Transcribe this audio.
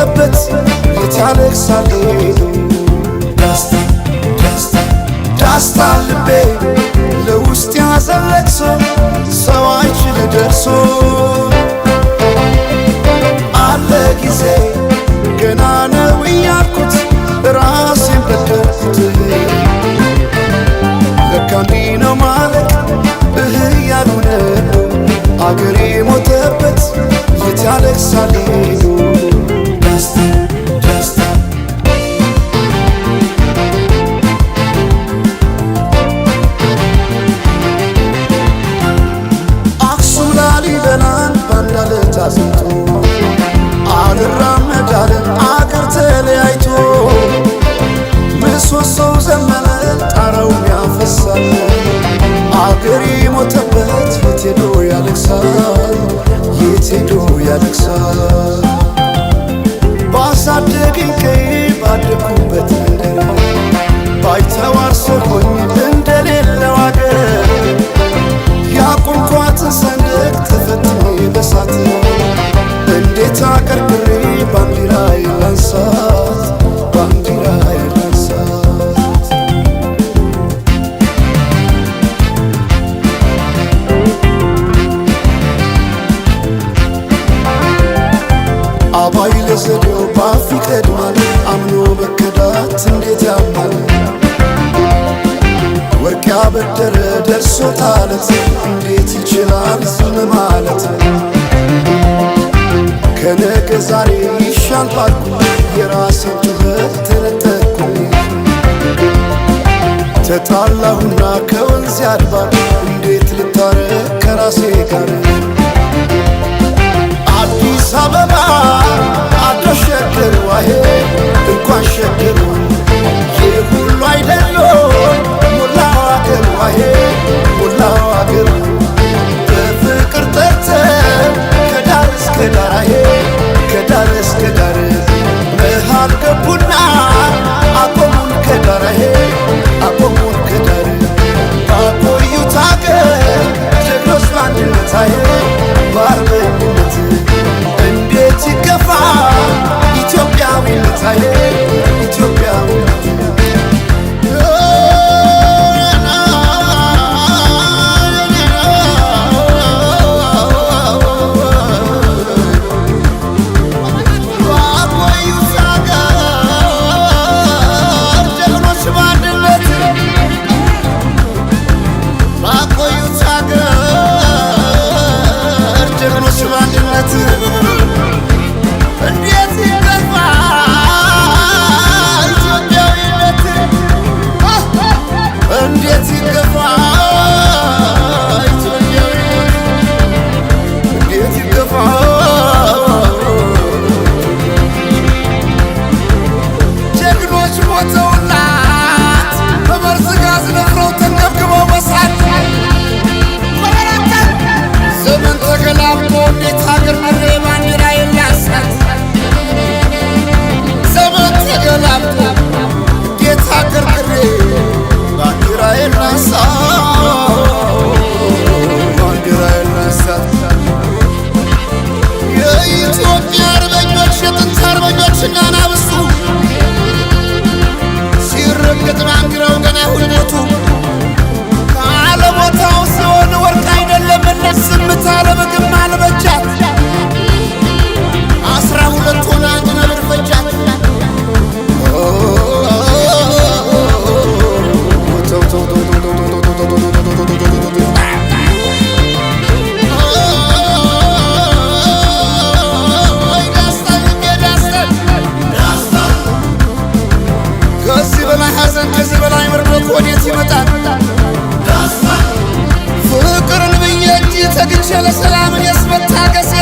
ሞተበት የት ያለቅሳል ዳስታ ዳስታ ዳስታ ልቤ ለውስጥ ያዘን ለቅሶ ሰው አይችል ደርሶ አለ ጊዜ ገና ነው እያልኩት ራሴን በደልኩት ለካ እንዲህ ነው ማለት እያሉ ነው አገሬ ሞተበት የት ያለቅሳል ዳስታ ዳስታ አክሱም ላሊበላን ባንድ ዓለት አዝምቶ አልራመድ አለን አገር ተለያይቶ ምሰሶው ዘመነ ጣራው ያፈሳል አገሬ ሞተበት የት ሄዶ ያለቅሳል የት ሄዶ ያለቅሳል ባሳደገኝ ቀዬ ባደኩበት መንደር ባይተዋር ሰው ሆኜ እንደሌለው አገር ያቆምኳትን ሰንደቅ ተፈትኜ በሳት እንዴት አቀርቅሬ ባንዲራዬን ላንሳት ባንዲራዬን ላንሳት አባይ ለዘዴው ባፍ ይቀድማል አምኖ መከዳት እንዴት ያማል ወርቅ ያበደረ ደርሶት አለት እንዴት ይችላል ዝም ማለት ከነገ ዛሬ ይሻል ባልኩ የራሴን ጩኸት ተነጠቅኩኝ ተጣላሁና ከወንዝ አድባር እንዴት ልታረቅ ከራሴ ጋር አዲስ አበባ አደሸገር ዋሄ እንኳን ሸገሩ ይህ ሁሉ አይደሎ ሞላው አገር ዋሄ ሞላው አገር በፍቅር ጠርተን ከዳር እስከ ዳር ከዳር እስከ ዳር መሃል ገቡና አቆሙን ከዳር አቆሙን ከዳር ባቆዩት አገር ጀግኖች በአንድነት በአርበኝነት እንዴት ይገፋ ኢትዮጵያዊነት ኢትዮጵያዊነት ከዚህ በላይ መርዶክ ወዴት ይመጣል ፍቅርን ብዬ እንጂ ተግቼ ለሰላምን የስመታገሴ